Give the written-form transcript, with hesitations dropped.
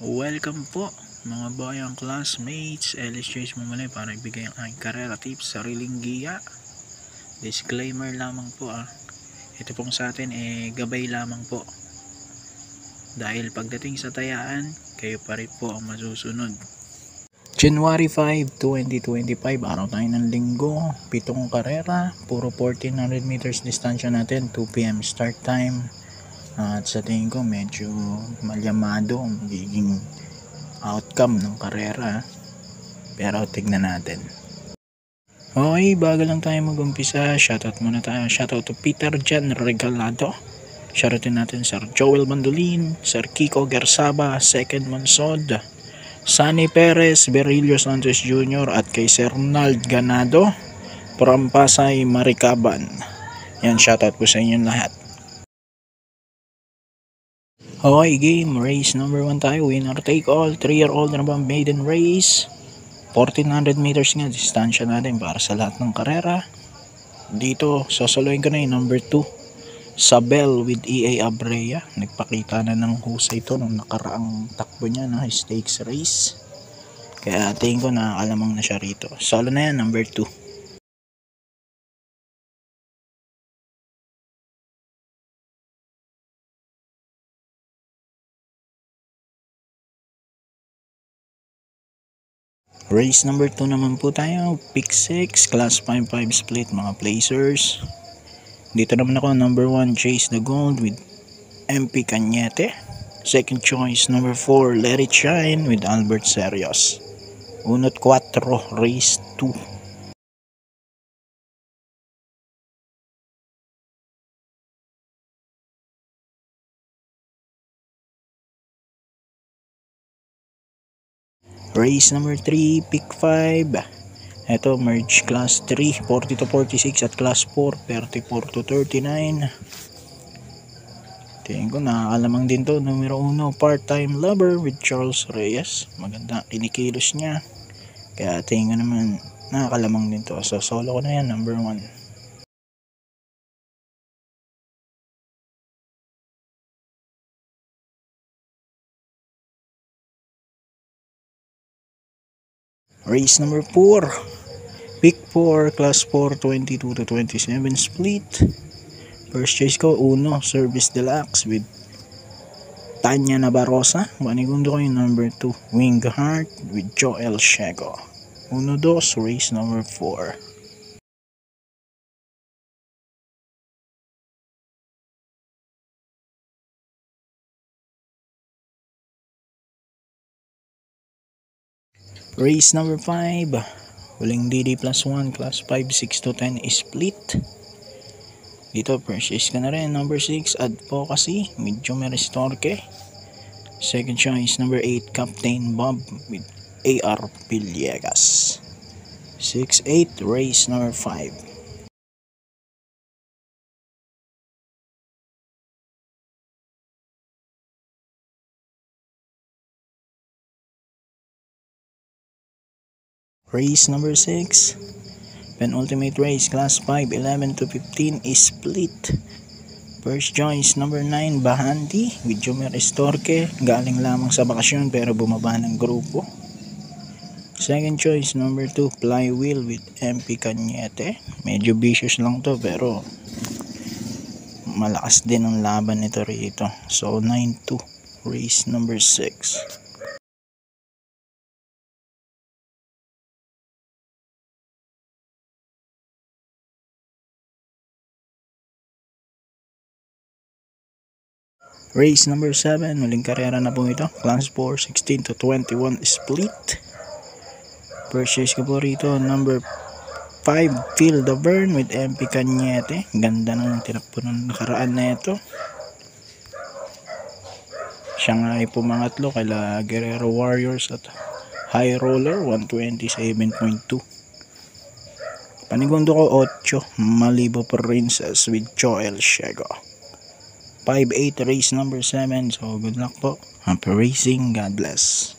Welcome po mga bayang classmates. Ellis Chase mo muli para ibigay ang aking karera tips, sariling giya. Disclaimer lamang po ito pong sa atin gabay lamang po. Dahil pagdating sa tayaan, kayo pa rin po ang masusunod. January 5, 2025, araw tayo ng linggo, 7 karera, puro 1400 meters distansya natin, 2 PM start time. At sa tingin ko medyo malyamado ang magiging outcome ng karera, pero tignan natin. Okay, bago lang tayo mag-umpisa, shoutout muna tayo. Shoutout to Peter Jan Regalado, shoutoutin natin Sir Joel Mandolin, Sir Kiko Gersaba, Second Mansod, Sunny Perez, Berilio Santos Jr. at kay Sir Nald Ganado from Pasay, Maricaban. Yan, shoutout po sa inyong lahat. Okay, game race number 1 tayo, winner take all, 3-year-old na ba maiden race, 1400 meters nga distansya natin para sa lahat ng karera. Dito sasaloyin ko na yung number 2, Sabel with EA Abrea. Nagpakita na ng husay ito nung nakaraang takbo niya na stakes race, kaya tingin ko na alamang na siya rito. Solo na yan, number 2. Race number 2 naman po tayo, pick 6, class 5-5 split mga placers. Dito naman ako number 1, Chase the Gold with MP Cañete. Second choice number 4, Let It Shine with Albert Serios. 1-4, race 2. Race number 3, pick 5. Ito, merge class 3, 40 to 46 at class 4, 34 to 39. Tingin ko nakakalamang din to. Numero 1, Part-Time Lover with Charles Reyes. Maganda kinikilos niya, kaya tingin ko naman nakakalamang din to. So solo ko na yan, number 1. Race number 4, pick 4, class 4, 22 to 27 split. First choice ko, 1, Service Deluxe with Tanya Nabarosa. Manigundo ko yung number 2, Wing Heart with Joel Shego. 1-2, race number 4. Race number 5, huling DD plus 1, class 5, 6 to 10 split. Dito purchase ka na rin, number 6, Advocacy with Jomer Estorque. Second choice number 8, Captain Bob with AR Villegas. 6-8, race number 5. Race number 6, penultimate race, class 5, 11 to 15 split. First choice number 9, Bahanti with Jomer Estorque. Galing lamang sa bakasyon pero bumaba ng grupo. Second choice number 2, Flywheel with MP Cañete. Medyo vicious lang to pero malakas din ang laban nito rito. So 9-2, race number 6. Race number 7, huling karera na po ito, class 4, 16 to 21 split. Purchase ko po rito, number 5, Feel the Burn with MP Cañete. Ganda ng tinakbo ng nakaraan na ito. Siya nga ay pumangatlo kala Guerrero Warriors at High Roller, 127.2. Panigundo ko 8, Malibu Princess with Joel Shego. 5-8, race number 7. So good luck po. Happy racing. God bless.